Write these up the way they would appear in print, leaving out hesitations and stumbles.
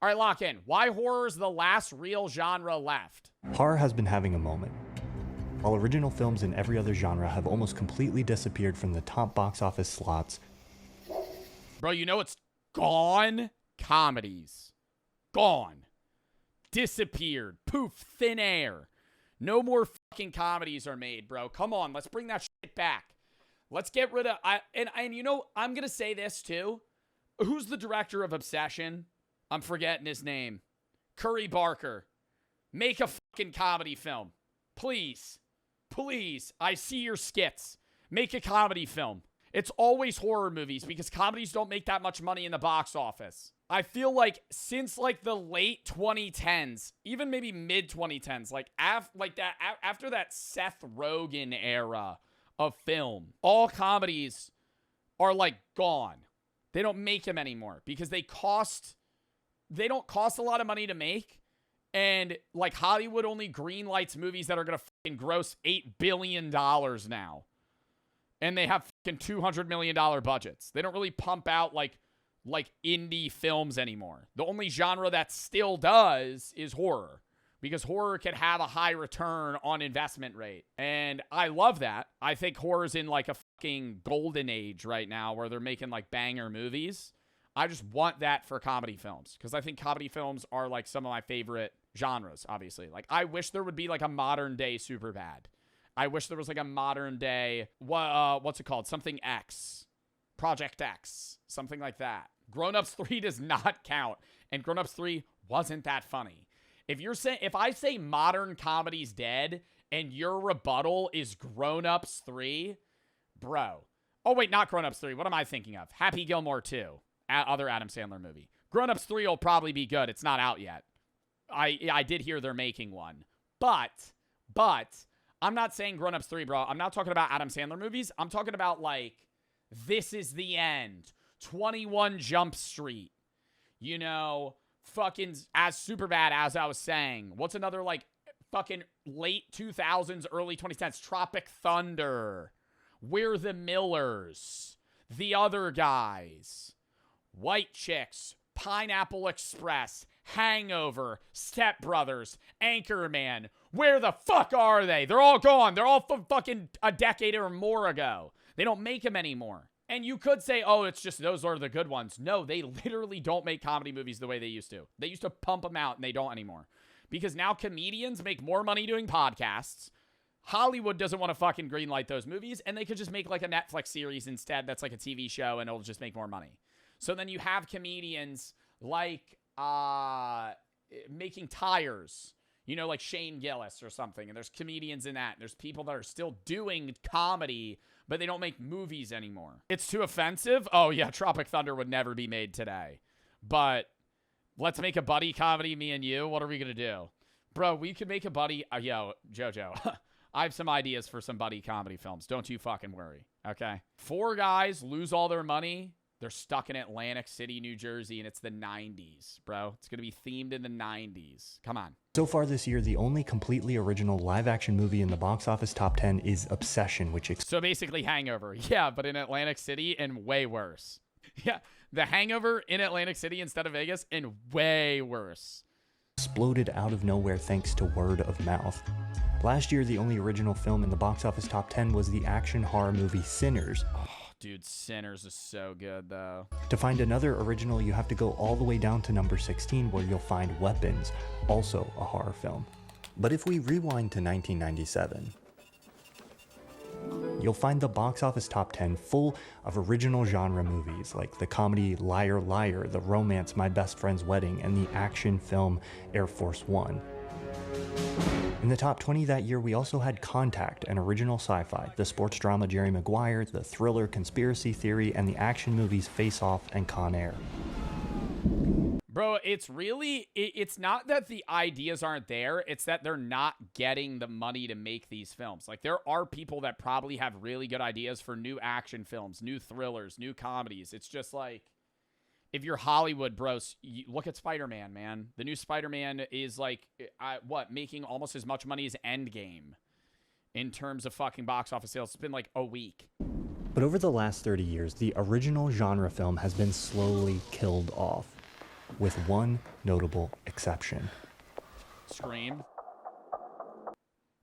All right, lock in. Why horror is the last real genre left? Horror has been having a moment. While original films in every other genre have almost completely disappeared from the top box office slots. Bro, you know it's gone? Comedies. Gone. Disappeared. Poof. Thin air. No more fucking comedies are made, bro. Come on, let's bring that shit back. Let's get rid of... And you know, I'm going to say this too. Who's the director of Obsession? I'm forgetting his name. Curry Barker. Make a fucking comedy film. Please. Please. I see your skits. Make a comedy film. It's always horror movies because comedies don't make that much money in the box office. I feel like since like the late 2010s, even maybe mid 2010s, after that Seth Rogen era of film, all comedies are like gone. They don't make them anymore because they don't cost a lot of money to make. And like Hollywood only greenlights movies that are going to fucking gross $8 billion now. And they have fucking $200 million budgets. They don't really pump out like indie films anymore. The only genre that still does is horror. Because horror can have a high return on investment rate. And I love that. I think horror's in like a fucking golden age right now where they're making like banger movies. I just want that for comedy films. Because I think comedy films are like some of my favorite genres, obviously. Like I wish there would be like a modern day Superbad. I wish there was like a modern day, what's it called? Something X. Project X. Something like that. Grown Ups 3 does not count. And Grown Ups 3 wasn't that funny. If I say modern comedy's dead and your rebuttal is Grown Ups 3, bro. Oh, wait, not Grown Ups 3. What am I thinking of? Happy Gilmore 2. Other Adam Sandler movie. Grown Ups 3 will probably be good. It's not out yet. I did hear they're making one. But, I'm not saying Grown Ups 3, bro. I'm not talking about Adam Sandler movies. I'm talking about, like, This Is the End. 21 Jump Street. You know, fucking as Superbad, as I was saying. What's another, like, fucking late 2000s, early 2010s? Tropic Thunder. We're the Millers. The Other Guys. White Chicks. Pineapple Express. Hangover. Step Brothers. Anchorman. Where the fuck are they? They're all gone. They're all from fucking a decade or more ago. They don't make them anymore. And you could say, oh, it's just those are the good ones. No, they literally don't make comedy movies the way they used to. They used to pump them out, and they don't anymore. Because now comedians make more money doing podcasts. Hollywood doesn't want to fucking greenlight those movies, and they could just make like a Netflix series instead that's like a TV show, and it'll just make more money. So then you have comedians like making tires, you know, like Shane Gillis or something. And there's comedians in that. And there's people that are still doing comedy, but they don't make movies anymore. It's too offensive? Oh, yeah, Tropic Thunder would never be made today. But let's make a buddy comedy, me and you. What are we going to do? Bro, we could make a buddy. Yo, Jojo, I have some ideas for some buddy comedy films. Don't you fucking worry, okay? 4 guys lose all their money. They're stuck in Atlantic City, New Jersey, and it's the 90s, bro. It's going to be themed in the 90s. Come on. So far this year, the only completely original live-action movie in the box office top 10 is Obsession, which... So basically Hangover. Yeah, but in Atlantic City and way worse. Yeah, The Hangover in Atlantic City instead of Vegas and way worse. Exploded out of nowhere thanks to word of mouth. Last year, the only original film in the box office top 10 was the action horror movie Sinners. Oh, dude, Sinners is so good, though. To find another original, you have to go all the way down to number 16, where you'll find Weapons, also a horror film. But if we rewind to 1997, you'll find the box office top 10 full of original genre movies like the comedy Liar Liar, the romance My Best Friend's Wedding, and the action film Air Force One. In the top 20 that year, we also had Contact, an original sci-fi, the sports drama Jerry Maguire, the thriller Conspiracy Theory, and the action movies Face Off and Con Air. Bro, it's not that the ideas aren't there, it's that they're not getting the money to make these films. Like, there are people that probably have really good ideas for new action films, new thrillers, new comedies. It's just like, if you're Hollywood, bros, look at Spider-Man, man. The new Spider-Man is like, making almost as much money as Endgame in terms of fucking box office sales. It's been like a week. But over the last 30 years, the original genre film has been slowly killed off. with one notable exception. Scream.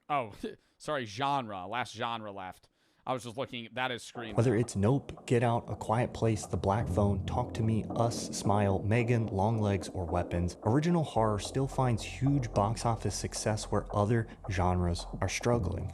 Oh, sorry, genre. Last genre left. I was just looking. That is Scream. Whether it's Nope, Get Out, A Quiet Place, The Black Phone, Talk to Me, Us, Smile, Megan, Longlegs, or Weapons, original horror still finds huge box office success where other genres are struggling.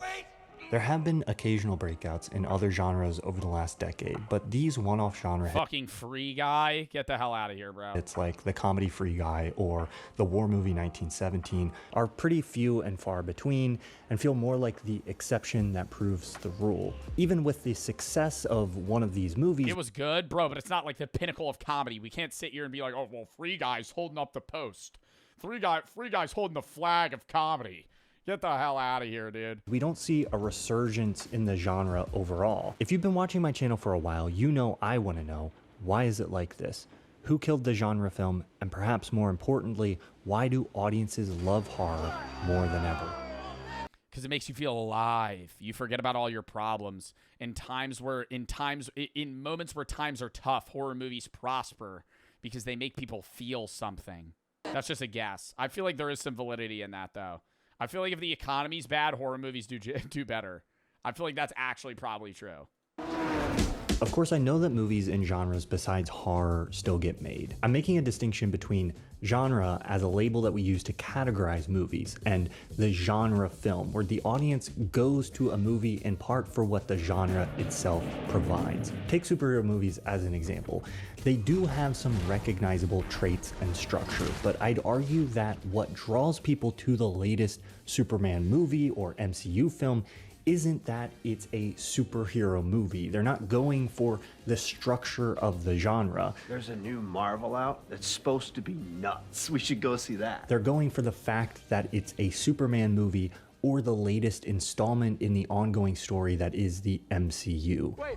There have been occasional breakouts in other genres over the last decade, but these one-off genre Fucking Free Guy. Get the hell out of here, bro. hits like the comedy Free Guy or the war movie 1917 are pretty few and far between and feel more like the exception that proves the rule. Even with the success of one of these movies, It was good, bro, but it's not like the pinnacle of comedy. We can't sit here and be like, oh, well, Free Guy's holding up the post. Free Guy's holding the flag of comedy. Get the hell out of here, dude. we don't see a resurgence in the genre overall. If you've been watching my channel for a while, you know I want to know, why is it like this? Who killed the genre film? And perhaps more importantly, why do audiences love horror more than ever? Because it makes you feel alive. You forget about all your problems. In moments where times are tough, horror movies prosper because they make people feel something. That's just a guess. I feel like there is some validity in that, though. I feel like if the economy's bad, horror movies do better. I feel like that's actually probably true. Of course, I know that movies and genres besides horror still get made. I'm making a distinction between genre as a label that we use to categorize movies and the genre film, where the audience goes to a movie in part for what the genre itself provides. Take superhero movies as an example. They do have some recognizable traits and structure, but I'd argue that what draws people to the latest Superman movie or MCU film isn't that it's a superhero movie. They're not going for the structure of the genre. There's a new Marvel out that's supposed to be nuts. We should go see that. They're going for the fact that it's a Superman movie or the latest installment in the ongoing story that is the MCU. Wait,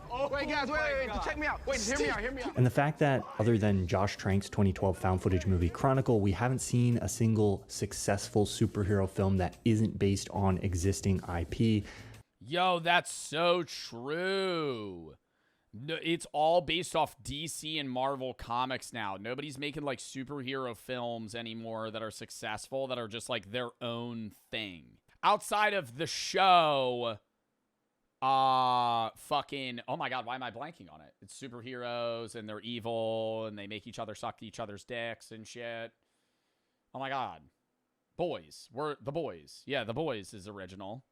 guys, wait, check me out. Wait, hear me out. And the fact that, other than Josh Trank's 2012 found footage movie Chronicle, we haven't seen a single successful superhero film that isn't based on existing IP. Yo, that's so true. No, it's all based off DC and Marvel comics now. Nobody's making like superhero films anymore that are successful, that are just like their own thing. Outside of the show, fucking, oh my God, why am I blanking on it? It's superheroes and they're evil and they make each other suck each other's dicks and shit. Oh my God. Boys. We're The Boys. Yeah, The Boys is original.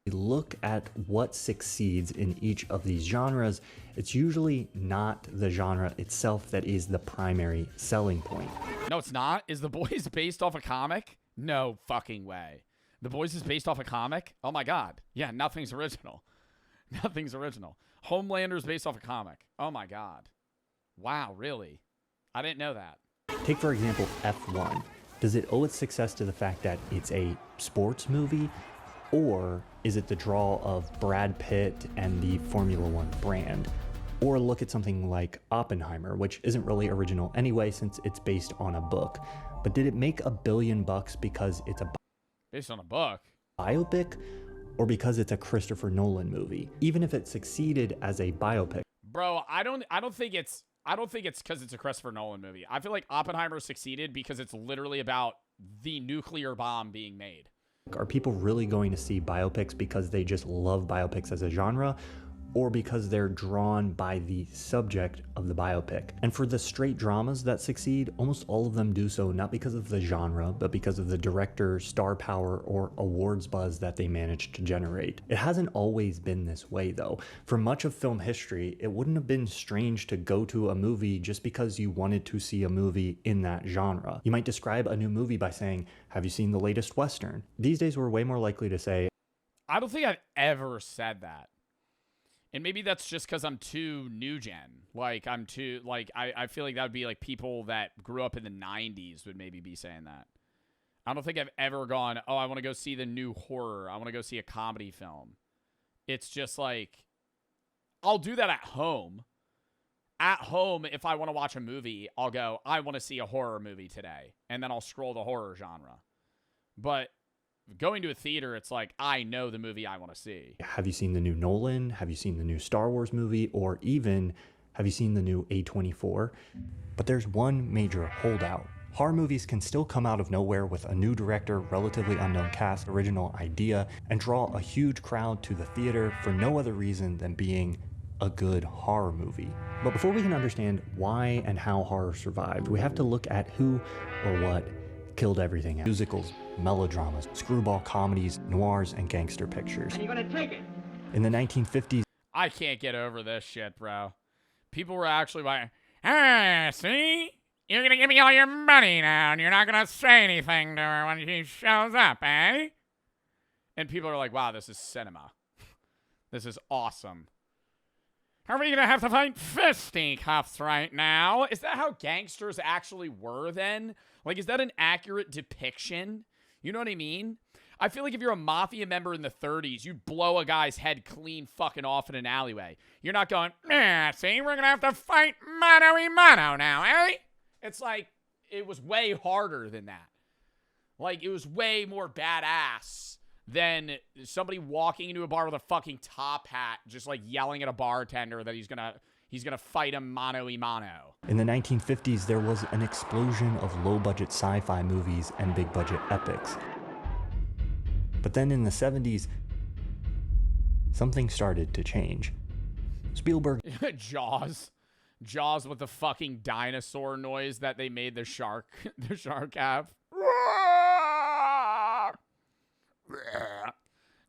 Look at what succeeds in each of these genres, it's usually not the genre itself that is the primary selling point. No, it's not. Is The Boys based off a comic? No fucking way. The Boys is based off a comic? Oh my God. Yeah, nothing's original. Nothing's original. Homelander's based off a comic. Oh my God. Wow, really? I didn't know that. Take, for example, F1. Does it owe its success to the fact that it's a sports movie? Or is it the draw of Brad Pitt and the Formula One brand? Or look at something like Oppenheimer, which isn't really original anyway since it's based on a book. But did it make $1 billion because it's a Based on a book? biopic? Or because it's a Christopher Nolan movie? Even if it succeeded as a biopic. Bro, I don't think it's because it's a Christopher Nolan movie. I feel like Oppenheimer succeeded because it's literally about the nuclear bomb being made. Are people really going to see biopics because they just love biopics as a genre, or because they're drawn by the subject of the biopic? And for the straight dramas that succeed, almost all of them do so not because of the genre, but because of the director, star power, or awards buzz that they managed to generate. It hasn't always been this way, though. For much of film history, it wouldn't have been strange to go to a movie just because you wanted to see a movie in that genre. You might describe a new movie by saying, "Have you seen the latest Western?" These days, we're way more likely to say, I don't think I've ever said that. And maybe that's just because I'm too new gen. Like, I feel like that would be like people that grew up in the 90s would maybe be saying that. I don't think I've ever gone, oh, I want to go see the new horror. I want to go see a comedy film. It's just like, I'll do that at home. At home, if I want to watch a movie, I'll go, I want to see a horror movie today. And then I'll scroll the horror genre. But going to a theater, it's like, I know the movie I want to see. have you seen the new Nolan? Have you seen the new Star Wars movie? Or even, Have you seen the new A24? But there's one major holdout. Horror movies can still come out of nowhere with a new director, relatively unknown cast, original idea, and draw a huge crowd to the theater for no other reason than being a good horror movie. But before we can understand why and how horror survived, we have to look at who or what killed everything else. Musicals, melodramas, screwball comedies, noirs, and gangster pictures. And you're gonna take it. In the 1950s, I can't get over this shit, bro. People were actually like, see? You're gonna give me all your money now, and you're not gonna say anything to her when she shows up, eh? And people are like, wow, this is cinema. This is awesome. Are we gonna have to fight fisticuffs right now? Is that how gangsters actually were then? Like, is that an accurate depiction? You know what I mean? I feel like if you're a mafia member in the 30s, you'd blow a guy's head clean fucking off in an alleyway. You're not going, see, we're gonna have to fight mano-a-mano now, eh? It's like, it was way harder than that. Like, it was way more badass than somebody walking into a bar with a fucking top hat, just like yelling at a bartender that he's gonna fight him mano-a-mano. in the 1950s, there was an explosion of low-budget sci-fi movies and big-budget epics. But then in the 70s, something started to change. Spielberg Jaws with the fucking dinosaur noise that they made the shark have.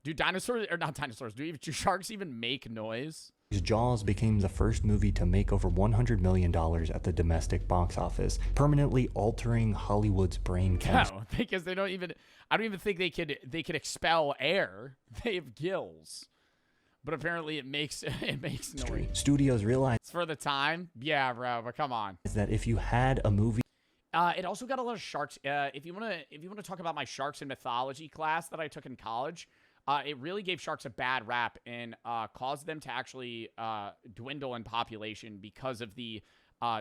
Do sharks even make noise? Jaws became the first movie to make over $100 million at the domestic box office, permanently altering Hollywood's brain chemistry. No, because I don't even think they could expel air. They have gills. But apparently it makes noise. Studios realized For the time? Yeah, bro, but come on. that if you had a movie It also got a lot of sharks. If you wanna talk about my sharks and mythology class that I took in college, it really gave sharks a bad rap and caused them to actually dwindle in population because of the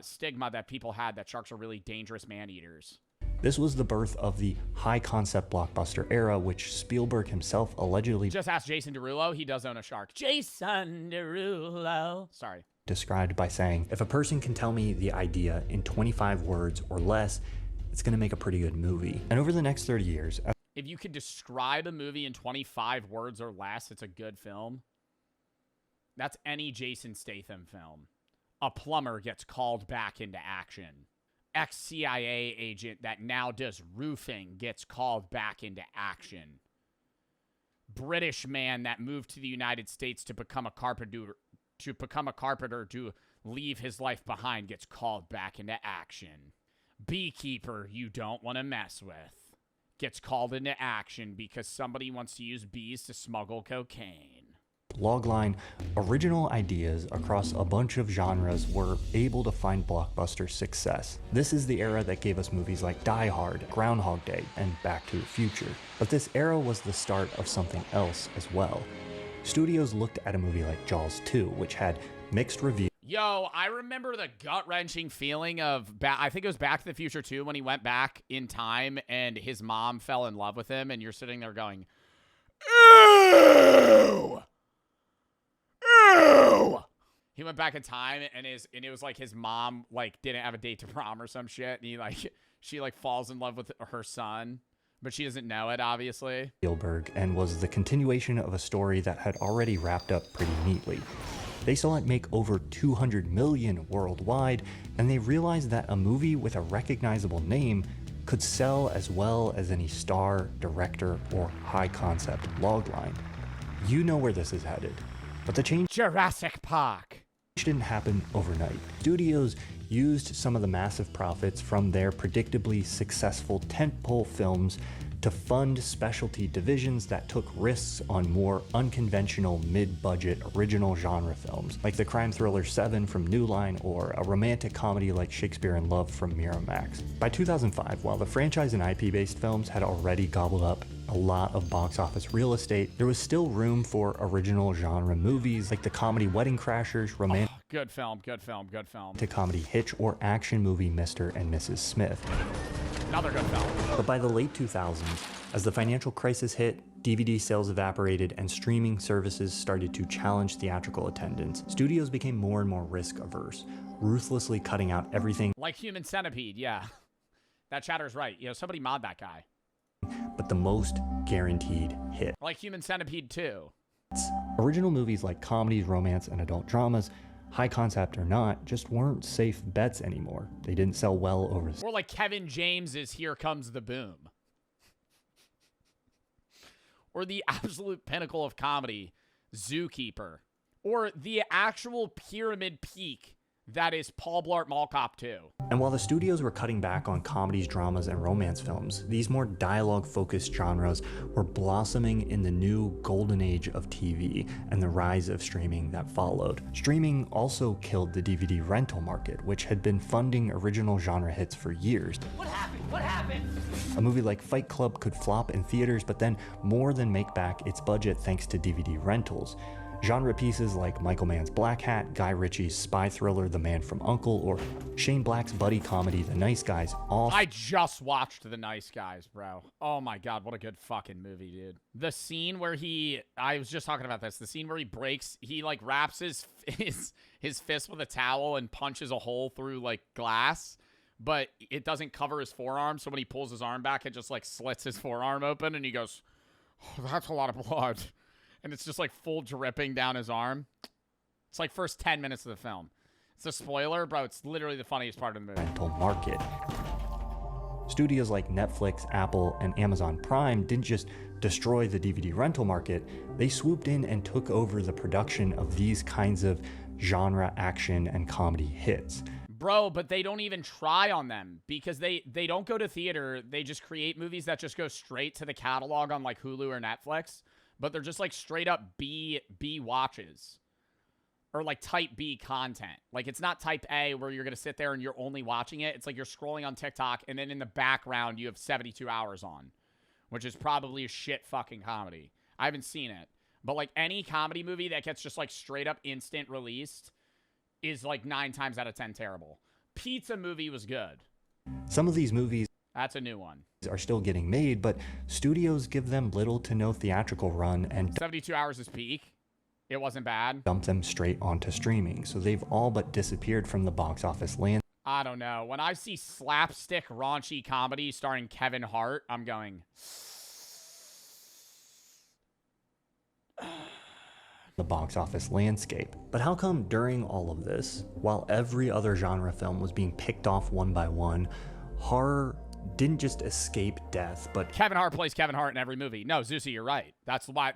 stigma that people had that sharks are really dangerous man-eaters. this was the birth of the high-concept blockbuster era, which Spielberg himself allegedly Just ask Jason Derulo. He does own a shark. Jason Derulo. Sorry. described by saying, if a person can tell me the idea in 25 words or less, it's going to make a pretty good movie. And over the next 30 years, If you could describe a movie in 25 words or less, it's a good film. That's any Jason Statham film. A plumber gets called back into action. Ex-CIA agent that now does roofing gets called back into action. British man that moved to the United States to become a carpenter to leave his life behind gets called back into action. Beekeeper you don't want to mess with gets called into action because somebody wants to use bees to smuggle cocaine. logline, original ideas across a bunch of genres were able to find blockbuster success. This is the era that gave us movies like Die Hard, Groundhog Day, and Back to the Future. But this era was the start of something else as well. Studios looked at a movie like Jaws 2, which had mixed reviews. Yo, I remember the gut-wrenching feeling of, I think it was Back to the Future 2 when he went back in time and his mom fell in love with him, and you're sitting there going, ew! Ew! He went back in time and it was like his mom like didn't have a date to prom or some shit, and she falls in love with her son, but she doesn't know it, obviously. Spielberg, and was the continuation of a story that had already wrapped up pretty neatly. They saw it make over 200 million worldwide, and they realized that a movie with a recognizable name could sell as well as any star, director, or high-concept logline. You know where this is headed. But the change Jurassic Park. didn't happen overnight. Studios used some of the massive profits from their predictably successful tentpole films to fund specialty divisions that took risks on more unconventional mid-budget original genre films, like the crime thriller Seven from New Line or a romantic comedy like Shakespeare in Love from Miramax. By 2005, while the franchise and IP-based films had already gobbled up a lot of box office real estate, there was still room for original genre movies like the comedy Wedding Crashers, romantic Good film. comedy Hitch, or action movie Mr. and Mrs. Smith. Another good film. But by the late 2000s, as the financial crisis hit, DVD sales evaporated and streaming services started to challenge theatrical attendance, studios became more and more risk-averse, ruthlessly cutting out everything. Like Human Centipede, yeah. That chatter's right. You know, somebody mod that guy. But the most guaranteed hit. Like Human Centipede 2. Original movies like comedies, romance, and adult dramas, high concept or not, just weren't safe bets anymore. They didn't sell well overseas. Or like Kevin James's Here Comes the Boom. Or the absolute pinnacle of comedy, Zookeeper. Or the actual pyramid peak that is Paul Blart Mall Cop 2. And while the studios were cutting back on comedies, dramas, and romance films, these more dialogue-focused genres were blossoming in the new golden age of TV and the rise of streaming that followed. Streaming also killed the DVD rental market, which had been funding original genre hits for years. What happened? What happened? A movie like Fight Club could flop in theaters, but then more than make back its budget thanks to DVD rentals. Genre pieces like Michael Mann's Black Hat, Guy Ritchie's spy thriller The Man from U.N.C.L.E., or Shane Black's buddy comedy The Nice Guys all... I just watched The Nice Guys, bro. Oh my god, what a good fucking movie, dude. The scene where I was just talking about this, the scene where he like wraps his fist with a towel and punches a hole through like glass, but it doesn't cover his forearm, so when he pulls his arm back, it just like slits his forearm open, and he goes, oh, that's a lot of blood. And it's just like full dripping down his arm. It's like first 10 minutes of the film. It's a spoiler, bro. It's literally the funniest part of the movie. Rental market. Studios like Netflix, Apple, and Amazon Prime didn't just destroy the DVD rental market. They swooped in and took over the production of these kinds of genre action and comedy hits. Bro, but they don't even try on them because they don't go to theater. They just create movies that just go straight to the catalog on like Hulu or Netflix. But they're just like straight up B watches. Or like type B content. Like it's not type A where you're going to sit there and you're only watching it. It's like you're scrolling on TikTok and then in the background you have 72 hours on. Which is probably a shit fucking comedy. I haven't seen it. But like any comedy movie that gets just like straight up instant released is like 9 times out of 10 terrible. Pizza Movie was good. Some of these movies... That's a new one. ...are still getting made, but studios give them little to no theatrical run and 72 Hours is peak. It wasn't bad. Dump them straight onto streaming, so they've all but disappeared from the box office land. I don't know. When I see slapstick raunchy comedy starring Kevin Hart, I'm going... the box office landscape. But how come during all of this, while every other genre film was being picked off one by one, horror didn't just escape death, but... Kevin Hart plays Kevin Hart in every movie. No, Zeusy, you're right. That's why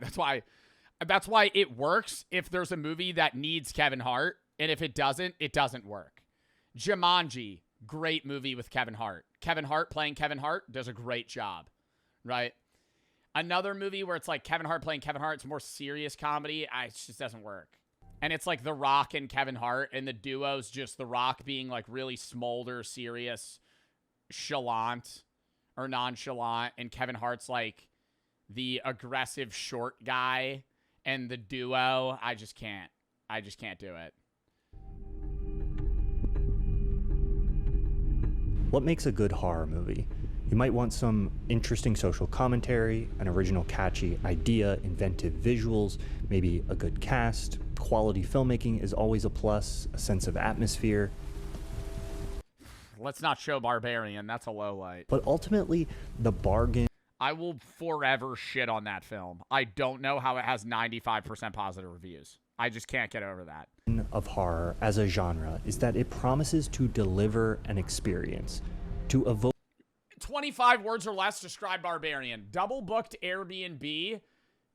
it works if there's a movie that needs Kevin Hart, and if it doesn't work. Jumanji, great movie with Kevin Hart. Kevin Hart playing Kevin Hart does a great job, right? Another movie where it's like Kevin Hart playing Kevin Hart, it's more serious comedy, it just doesn't work. And it's like The Rock and Kevin Hart, and the duo's just The Rock being like really smolder, serious, chalant, or nonchalant, and Kevin Hart's like the aggressive short guy, and the duo, I just can't do it. What makes a good horror movie? You might want some interesting social commentary, an original catchy idea, inventive visuals, maybe a good cast. Quality filmmaking is always a plus, a sense of atmosphere. Let's not show Barbarian. That's a low light. But ultimately, the bargain... I will forever shit on that film. I don't know how it has 95% positive reviews. I just can't get over that. ...of horror as a genre is that it promises to deliver an experience, to evoke... 25 words or less describe Barbarian. Double-booked Airbnb,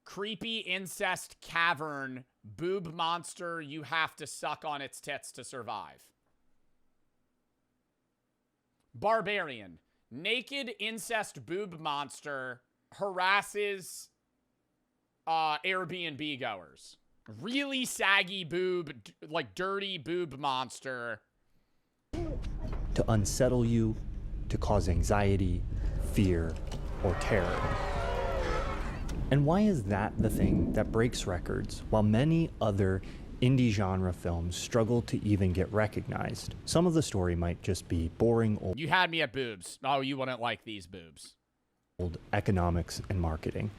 creepy incest cavern, boob monster you have to suck on its tits to survive. Barbarian. Naked incest boob monster harasses Airbnb goers. Really saggy boob, like dirty boob monster. To unsettle you, to cause anxiety, fear, or terror. And why is that the thing that breaks records, while many other indie genre films struggle to even get recognized? Some of the story might just be boring old... You had me at boobs. Oh, you wouldn't like these boobs. ...economics and marketing.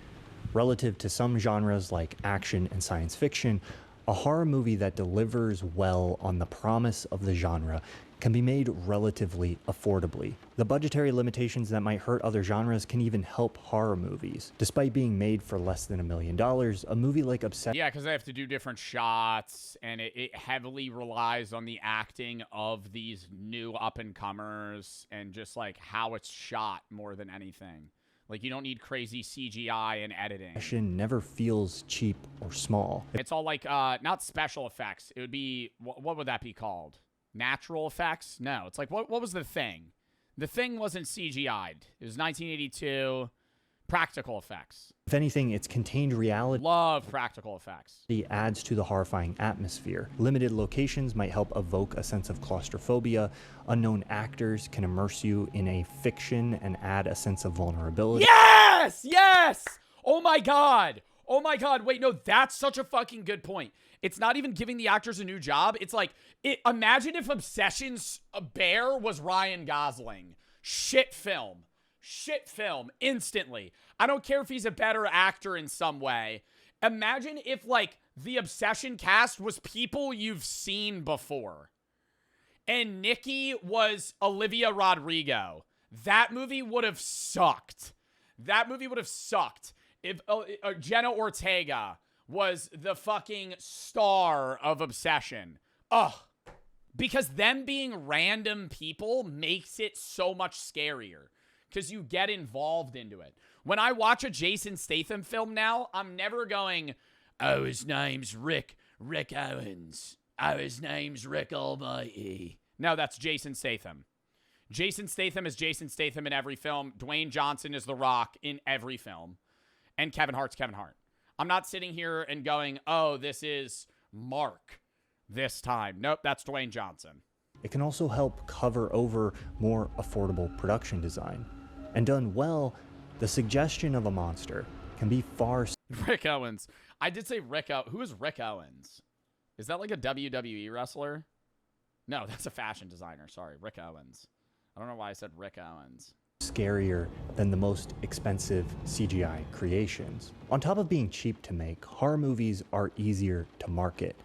Relative to some genres like action and science fiction, a horror movie that delivers well on the promise of the genre can be made relatively affordably. The budgetary limitations that might hurt other genres can even help horror movies. Despite being made for less than $1 million, a movie like Obsession... Yeah, because they have to do different shots, and it heavily relies on the acting of these new up-and-comers and just, like, how it's shot more than anything. Like, you don't need crazy CGI and editing. Never feels cheap or small. It's all, like, not special effects. It would be... What would that be called? Natural effects? No, it's like, what was The Thing? The Thing wasn't CGI'd. It was 1982. Practical effects. If anything, its contained reality... Love practical effects. ...adds to the horrifying atmosphere. Limited locations might help evoke a sense of claustrophobia. Unknown actors can immerse you in a fiction and add a sense of vulnerability. Yes! Yes! Oh my god! Oh my god, wait, no, that's such a fucking good point. It's not even giving the actors a new job. It's like, imagine if Obsession's bear was Ryan Gosling. Shit film. Shit film. Instantly. I don't care if he's a better actor in some way. Imagine if, like, the Obsession cast was people you've seen before. And Nikki was Olivia Rodrigo. That movie would have sucked. That movie would have sucked. If Jenna Ortega was the fucking star of Obsession. Ugh. Because them being random people makes it so much scarier. Because you get involved into it. When I watch a Jason Statham film now, I'm never going, oh, his name's Rick Owens. Oh, his name's Rick Almighty. No, that's Jason Statham. Jason Statham is Jason Statham in every film. Dwayne Johnson is The Rock in every film. And Kevin Hart's Kevin Hart. I'm not sitting here and going, oh, this is Mark this time. Nope, that's Dwayne Johnson. It can also help cover over more affordable production design. And done well, the suggestion of a monster can be far... Rick Owens. I did say Rick Owens. Who is Rick Owens? Is that like a WWE wrestler? No, that's a fashion designer. Sorry, Rick Owens. I don't know why I said Rick Owens. Scarier than the most expensive CGI creations. On top of being cheap to make, horror movies are easier to market.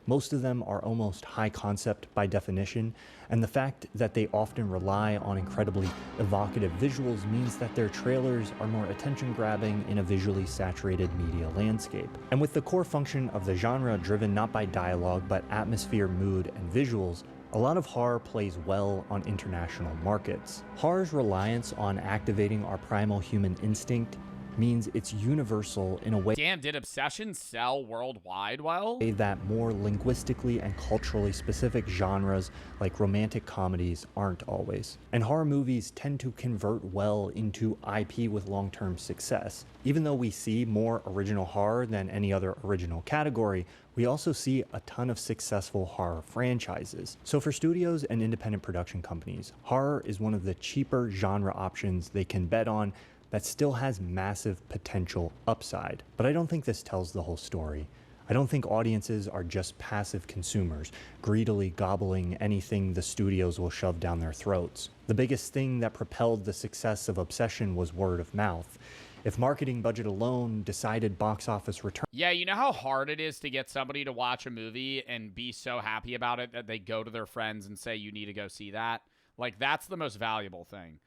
Most of them are almost high concept by definition, and the fact that they often rely on incredibly evocative visuals means that their trailers are more attention-grabbing in a visually saturated media landscape. And with the core function of the genre driven not by dialogue but atmosphere, mood, and visuals, a lot of horror plays well on international markets. Horror's reliance on activating our primal human instinct means it's universal in a way... Damn, did Obsession sell worldwide well? ...that more linguistically and culturally specific genres like romantic comedies aren't always. And horror movies tend to convert well into IP with long-term success. Even though we see more original horror than any other original category, we also see a ton of successful horror franchises. So for studios and independent production companies, horror is one of the cheaper genre options they can bet on that still has massive potential upside. But I don't think this tells the whole story. I don't think audiences are just passive consumers, greedily gobbling anything the studios will shove down their throats. The biggest thing that propelled the success of Obsession was word of mouth. If marketing budget alone decided box office return... Yeah, you know how hard it is to get somebody to watch a movie and be so happy about it that they go to their friends and say, you need to go see that? Like, that's the most valuable thing.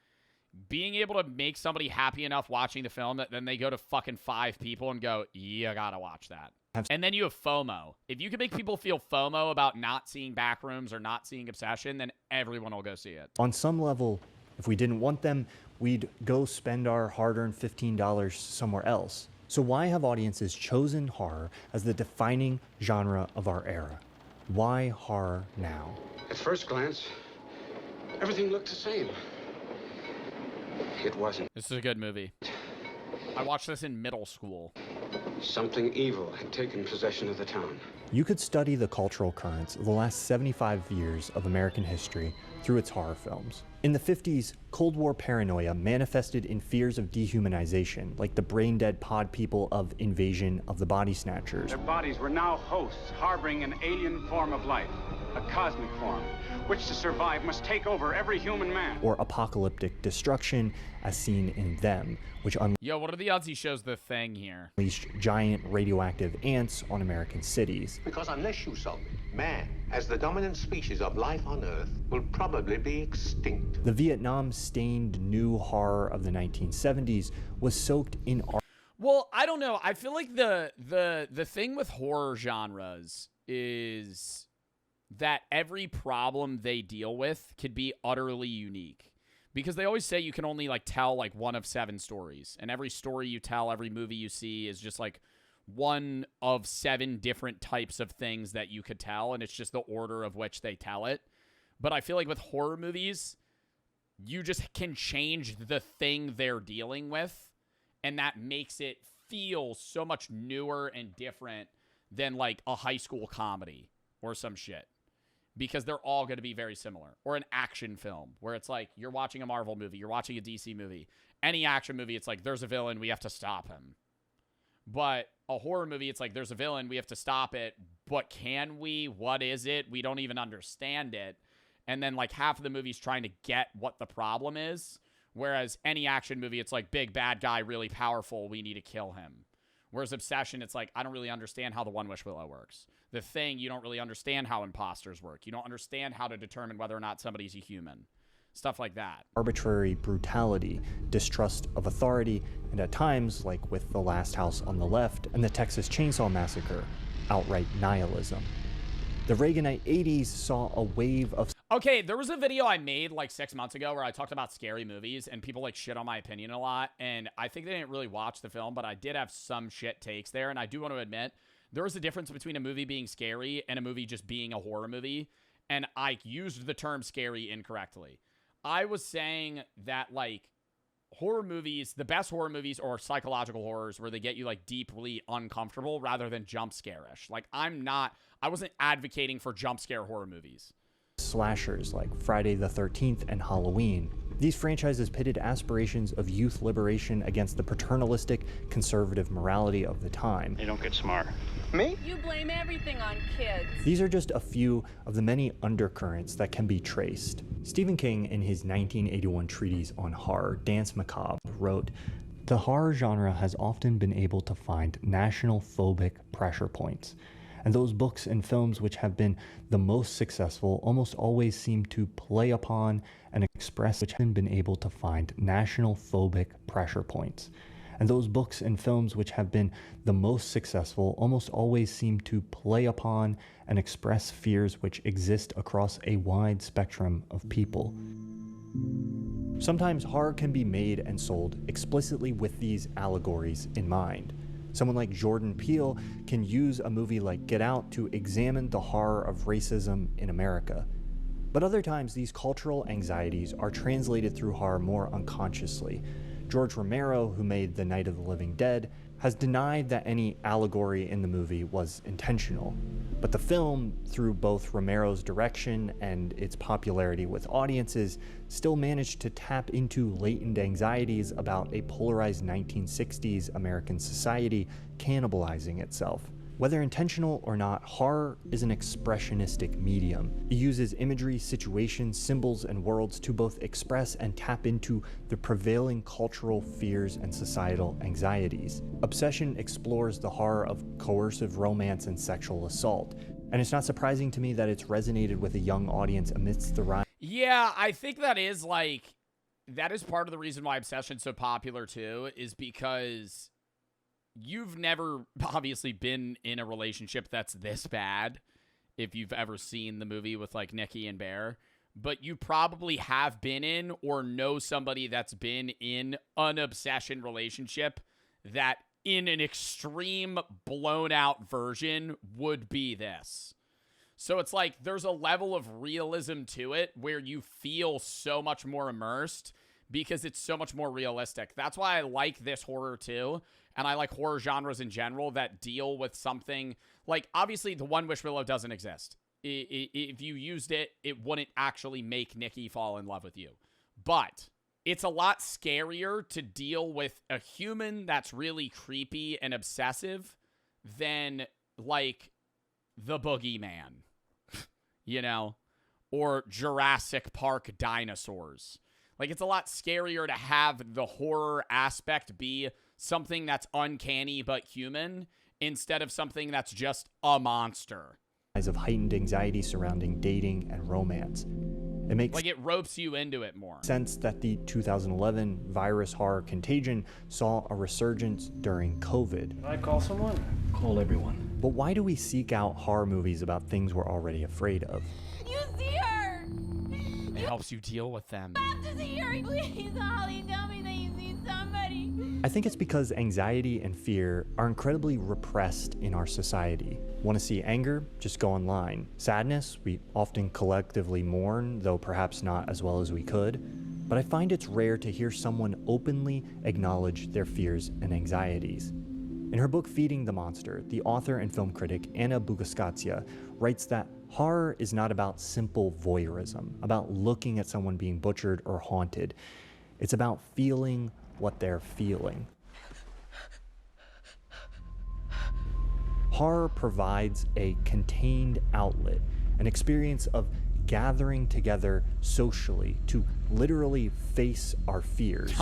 Being able to make somebody happy enough watching the film that then they go to fucking 5 people and go, you gotta watch that. And then you have FOMO. If you can make people feel FOMO about not seeing Backrooms or not seeing Obsession, then everyone will go see it. On some level, if we didn't want them, we'd go spend our hard-earned $15 somewhere else. So why have audiences chosen horror as the defining genre of our era? Why horror now? At first glance, everything looked the same. It wasn't. This is a good movie. I watched this in middle school. Something evil had taken possession of the town. You could study the cultural currents of the last 75 years of American history through its horror films. In the 50s, Cold War paranoia manifested in fears of dehumanization, like the brain-dead pod people of Invasion of the Body Snatchers. Their bodies were now hosts harboring an alien form of life, a cosmic form, which to survive must take over every human man. Or apocalyptic destruction, as seen in Them, which Yo, what are the odds he shows the thing here? unleashed giant radioactive ants on American cities. Because unless you solve it, man, as the dominant species of life on Earth, will probably be extinct. The Vietnam-stained new horror of the 1970s was soaked in art. Well, I don't know. I feel like the thing with horror genres is that every problem they deal with could be utterly unique. Because they always say you can only, like, tell, like, one of 7 stories. And every story you tell, every movie you see is just, like, one of 7 different types of things that you could tell. And it's just the order of which they tell it. But I feel like with horror movies, you just can change the thing they're dealing with. And that makes it feel so much newer and different than, like, a high school comedy or some shit. Because they're all going to be very similar. Or an action film, where it's like, you're watching a Marvel movie, you're watching a DC movie. Any action movie, it's like, there's a villain, we have to stop him. But a horror movie, it's like, there's a villain, we have to stop it. But can we? What is it? We don't even understand it. And then, like, half of the movie's trying to get what the problem is. Whereas any action movie, it's like, big bad guy, really powerful, we need to kill him. Whereas Obsession, it's like, I don't really understand how the One Wish Willow works. The Thing, you don't really understand how imposters work. You don't understand how to determine whether or not somebody's a human. Stuff like that. Arbitrary brutality, distrust of authority, and at times, like with The Last House on the Left and the Texas Chainsaw Massacre, outright nihilism. The Reaganite 80s saw a wave of... Okay, there was a video I made like 6 months ago where I talked about scary movies and people like shit on my opinion a lot. And I think they didn't really watch the film, but I did have some shit takes there. And I do want to admit, there was a difference between a movie being scary and a movie just being a horror movie. And I used the term scary incorrectly. I was saying that, like, horror movies, the best horror movies are psychological horrors where they get you, like, deeply uncomfortable rather than jump scare-ish. Like, I wasn't advocating for jump scare horror movies. Slashers like Friday the 13th and Halloween. These franchises pitted aspirations of youth liberation against the paternalistic, conservative morality of the time. You don't get smart. Me? You blame everything on kids. These are just a few of the many undercurrents that can be traced. Stephen King, in his 1981 treatise on horror, Danse Macabre, wrote, "The horror genre has often been able to find national phobic pressure points, and those books and films which have been the most successful almost always seem to play upon and express which have been able to find national phobic pressure points. And those books and films which have been the most successful almost always seem to play upon and express fears which exist across a wide spectrum of people." Sometimes horror can be made and sold explicitly with these allegories in mind. Someone like Jordan Peele can use a movie like Get Out to examine the horror of racism in America. But other times, these cultural anxieties are translated through horror more unconsciously. George Romero, who made The Night of the Living Dead, has denied that any allegory in the movie was intentional. But the film, through both Romero's direction and its popularity with audiences, still managed to tap into latent anxieties about a polarized 1960s American society cannibalizing itself. Whether intentional or not, horror is an expressionistic medium. It uses imagery, situations, symbols, and worlds to both express and tap into the prevailing cultural fears and societal anxieties. Obsession explores the horror of coercive romance and sexual assault, and it's not surprising to me that it's resonated with a young audience amidst the rise. Yeah, I think that is part of the reason why Obsession's so popular too, is because you've never obviously been in a relationship that's this bad if you've ever seen the movie with like Nikki and Bear, but you probably have been in or know somebody that's been in an obsession relationship that in an extreme blown out version would be this. So it's like there's a level of realism to it where you feel so much more immersed because it's so much more realistic. That's why I like this horror too, and I like horror genres in general that deal with something like, obviously the One Wish Willow doesn't exist. If you used it, it wouldn't actually make Nikki fall in love with you. But it's a lot scarier to deal with a human that's really creepy and obsessive than, like, the Boogeyman, you know, or Jurassic Park dinosaurs. Like, it's a lot scarier to have the horror aspect be something that's uncanny but human instead of something that's just a monster. Of heightened anxiety surrounding dating and romance. It makes like, it ropes you into it more. Sense that the 2011 virus horror Contagion saw a resurgence during COVID. Can I call someone? Call everyone. But why do we seek out horror movies about things we're already afraid of? You see her! It helps you deal with them. I have to see her. Please, Holly, tell me that you see somebody. I think it's because anxiety and fear are incredibly repressed in our society. Want to see anger? Just go online. Sadness? We often collectively mourn, though perhaps not as well as we could. But I find it's rare to hear someone openly acknowledge their fears and anxieties. In her book Feeding the Monster, the author and film critic Anna Bugaskatsia writes that horror is not about simple voyeurism, about looking at someone being butchered or haunted. It's about feeling what they're feeling. Horror provides a contained outlet, an experience of gathering together socially to literally face our fears.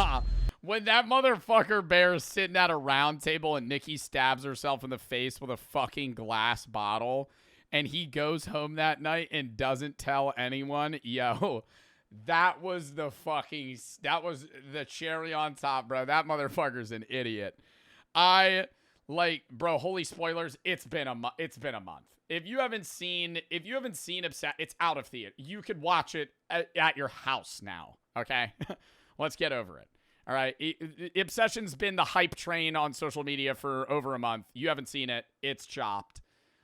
When that motherfucker bear is sitting at a round table and Nikki stabs herself in the face with a fucking glass bottle and he goes home that night and doesn't tell anyone, yo, that was the cherry on top, bro. That motherfucker's an idiot. Bro, holy spoilers, it's been a month. If you haven't seen it's out of theater. You could watch it at your house now, okay? Let's get over it. All right, Obsession's been the hype train on social media for over a month. You haven't seen it. It's chopped.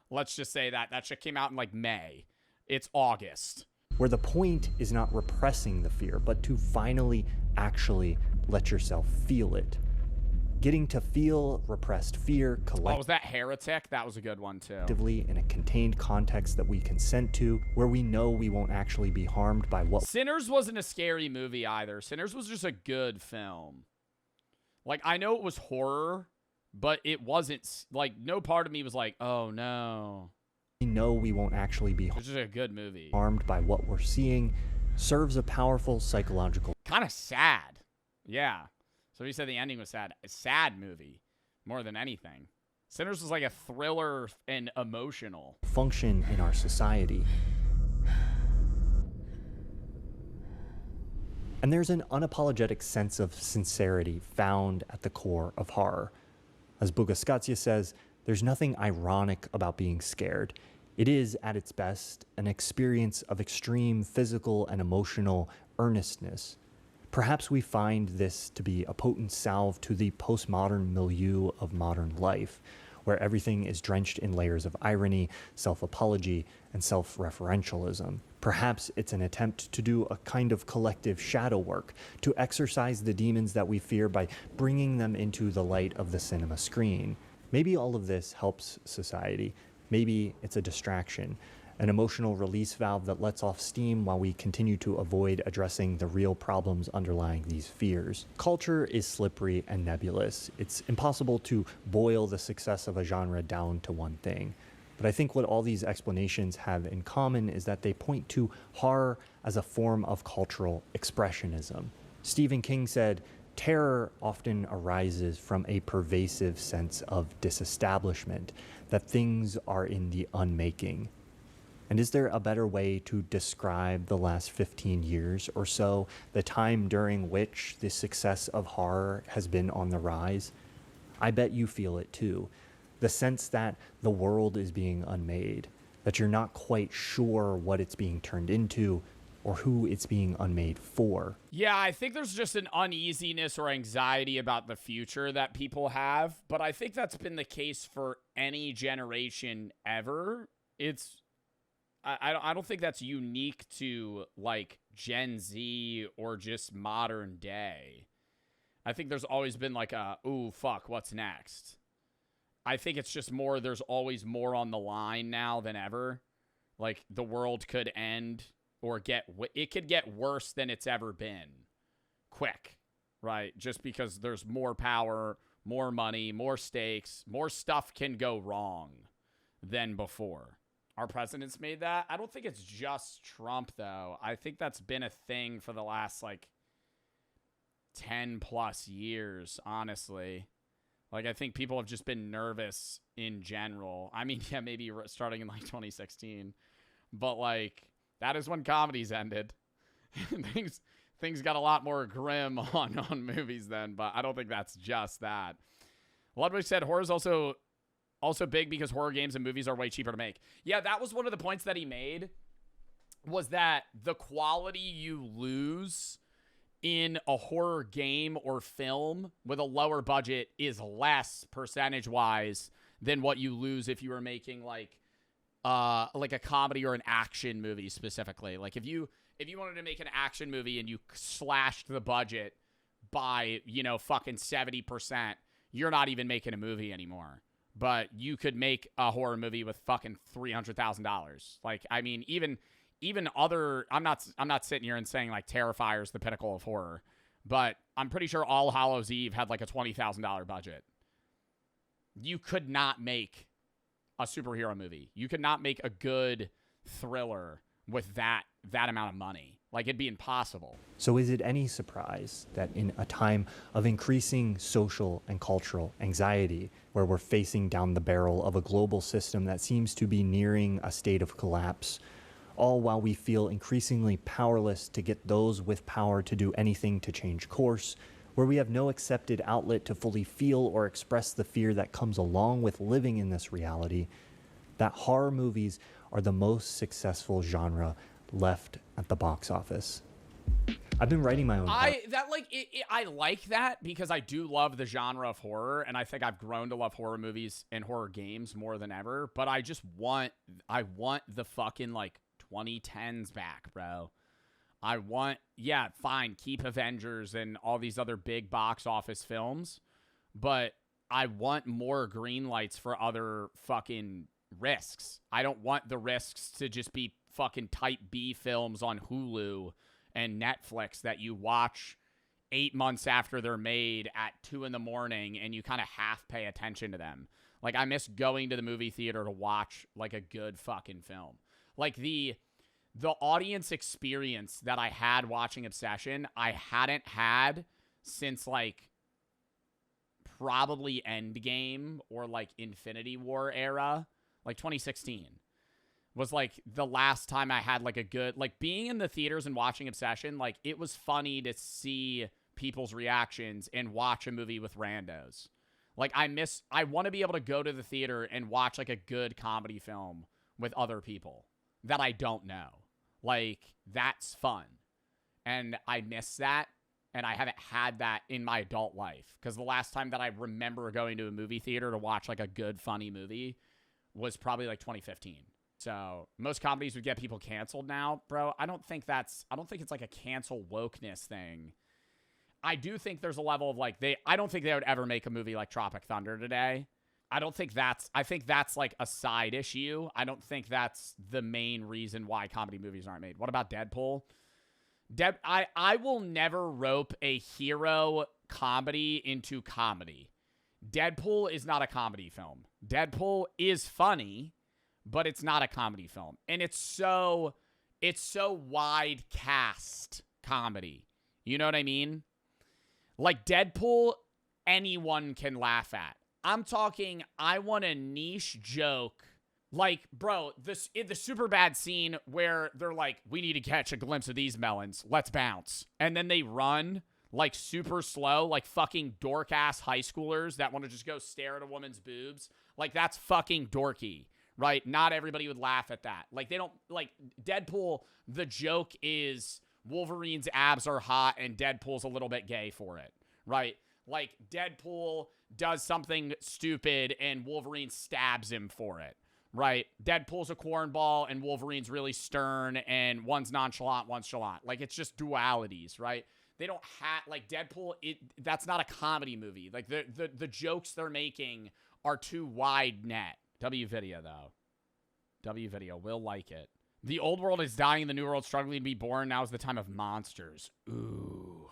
Let's just say that. That shit came out in, like, May. It's August. Where the point is not repressing the fear, but to finally actually let yourself feel it. Getting to feel repressed fear Oh, was that Heretic? That was a good one, too. Collectively in a contained context that we consent to, where we know we won't actually be harmed by what... Sinners wasn't a scary movie either. Sinners was just a good film. Like, I know it was horror, but it wasn't, like, no part of me was like, oh, no. We know we won't actually be It's just a good movie. Harmed by what we're seeing, serves a powerful psychological... Kind of sad. Yeah. So you said the ending was sad. A sad movie, more than anything. Sinners was like a thriller and emotional. Function in our society. And there's an unapologetic sense of sincerity found at the core of horror. As Bugaskatsia says, there's nothing ironic about being scared. It is, at its best, an experience of extreme physical and emotional earnestness. Perhaps we find this to be a potent salve to the postmodern milieu of modern life, where everything is drenched in layers of irony, self-apology, and self-referentialism. Perhaps it's an attempt to do a kind of collective shadow work, to exorcise the demons that we fear by bringing them into the light of the cinema screen. Maybe all of this helps society. Maybe it's a distraction, an emotional release valve that lets off steam while we continue to avoid addressing the real problems underlying these fears. Culture is slippery and nebulous. It's impossible to boil the success of a genre down to one thing. But I think what all these explanations have in common is that they point to horror as a form of cultural expressionism. Stephen King said, "Terror often arises from a pervasive sense of disestablishment, that things are in the unmaking." And is there a better way to describe the last 15 years or so, the time during which the success of horror has been on the rise? I bet you feel it too. The sense that the world is being unmade, that you're not quite sure what it's being turned into or who it's being unmade for. Yeah, I think there's just an uneasiness or anxiety about the future that people have, but I think that's been the case for any generation ever. I don't think that's unique to like Gen Z or just modern day. I think there's always been like a, ooh, fuck, what's next? I think it's just more, there's always more on the line now than ever. Like, the world could end or it could get worse than it's ever been. Quick, right? Just because there's more power, more money, more stakes, more stuff can go wrong than before. Our president's made that. I don't think it's just Trump, though. I think that's been a thing for the last, like, 10 plus years, honestly. Like, I think people have just been nervous in general. I mean, yeah, maybe starting in like 2016, but like that is when comedies ended. things got a lot more grim on movies then, but I don't think that's just that. Ludwig said horror is also big because horror games and movies are way cheaper to make. Yeah, that was one of the points that he made, was that the quality you lose in a horror game or film with a lower budget is less percentage-wise than what you lose if you were making like a comedy or an action movie specifically. Like if you wanted to make an action movie and you slashed the budget by, fucking 70%, you're not even making a movie anymore. But you could make a horror movie with fucking $300,000. Like, I mean, even other, I'm not sitting here and saying like Terrifier's the pinnacle of horror, but I'm pretty sure All Hallows Eve had like a $20,000 budget. You could not make a superhero movie. You could not make a good thriller with that amount of money. Like, it'd be impossible. So is it any surprise that in a time of increasing social and cultural anxiety, where we're facing down the barrel of a global system that seems to be nearing a state of collapse, all while we feel increasingly powerless to get those with power to do anything to change course, where we have no accepted outlet to fully feel or express the fear that comes along with living in this reality, that horror movies are the most successful genre left at the box office? I've been writing my own. I like that because I do love the genre of horror, and I think I've grown to love horror movies and horror games more than ever. But I want the fucking like 2010s back, bro. Fine, keep Avengers and all these other big box office films, but I want more green lights for other fucking risks. I don't want the risks to just be fucking type B films on Hulu and Netflix that you watch 8 months after they're made at 2 a.m. and you kind of half pay attention to them. Like, I miss going to the movie theater to watch like a good fucking film. Like the audience experience that I had watching Obsession, I hadn't had since like probably Endgame or like Infinity War era. Like 2016 was like the last time I had like a good, like being in the theaters and watching Obsession. Like, it was funny to see people's reactions and watch a movie with randos. Like, I want to be able to go to the theater and watch like a good comedy film with other people that I don't know. Like, that's fun. And I miss that. And I haven't had that in my adult life. Because the last time that I remember going to a movie theater to watch like a good, funny movie was probably like 2015. So most comedies would get people canceled now, bro. I don't think it's like a cancel wokeness thing. I do think there's a level of like, I don't think they would ever make a movie like Tropic Thunder today. I think that's like a side issue. I don't think that's the main reason why comedy movies aren't made. What about Deadpool? I will never rope a hero comedy into comedy. Deadpool is not a comedy film. Deadpool is funny, but it's not a comedy film. And it's so wide cast comedy. You know what I mean? Like Deadpool, anyone can laugh at. I'm talking, I want a niche joke. Like, bro, the Superbad scene where they're like, we need to catch a glimpse of these melons. Let's bounce. And then they run like super slow, like fucking dork-ass high schoolers that want to just go stare at a woman's boobs. Like, that's fucking dorky, right? Not everybody would laugh at that. Like, they don't, like, Deadpool, the joke is Wolverine's abs are hot and Deadpool's a little bit gay for it, right? Like, Deadpool does something stupid and Wolverine stabs him for it, right? Deadpool's a cornball and Wolverine's really stern and one's nonchalant, one's chalant. Like, it's just dualities, right? They don't have, like, Deadpool, that's not a comedy movie. Like, the jokes they're making are too wide net. W Video, though. W Video will like it. The old world is dying, the new world struggling to be born. Now is the time of monsters. Ooh.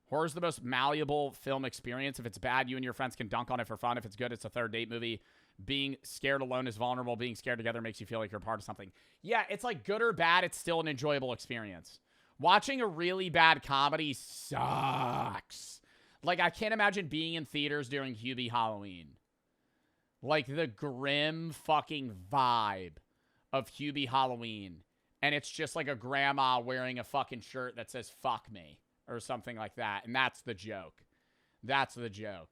Horror's the most malleable film experience. If it's bad, you and your friends can dunk on it for fun. If it's good, it's a third date movie. Being scared alone is vulnerable. Being scared together makes you feel like you're part of something. Yeah, it's like good or bad, it's still an enjoyable experience. Watching a really bad comedy sucks. Like, I can't imagine being in theaters during Hubie Halloween. Like, the grim fucking vibe of Hubie Halloween. And it's just like a grandma wearing a fucking shirt that says, fuck me. Or something like that. And that's the joke. That's the joke.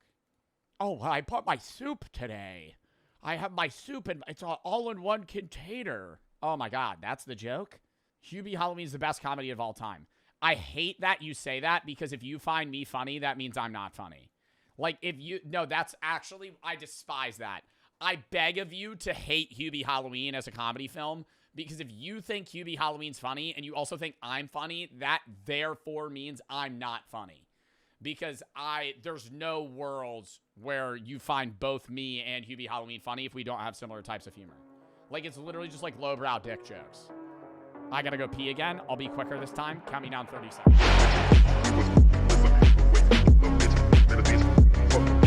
Oh, I bought my soup today. I have my soup and it's all in one container. Oh my God, that's the joke? Hubie Halloween is the best comedy of all time. I hate that you say that because if you find me funny, that means I'm not funny. Like, if you... No, that's actually... I despise that. I beg of you to hate Hubie Halloween as a comedy film because if you think Hubie Halloween's funny and you also think I'm funny, that therefore means I'm not funny. Because there's no worlds where you find both me and Hubie Halloween funny if we don't have similar types of humor. Like, it's literally just like lowbrow dick jokes. I gotta go pee again. I'll be quicker this time. Count me down 30 seconds.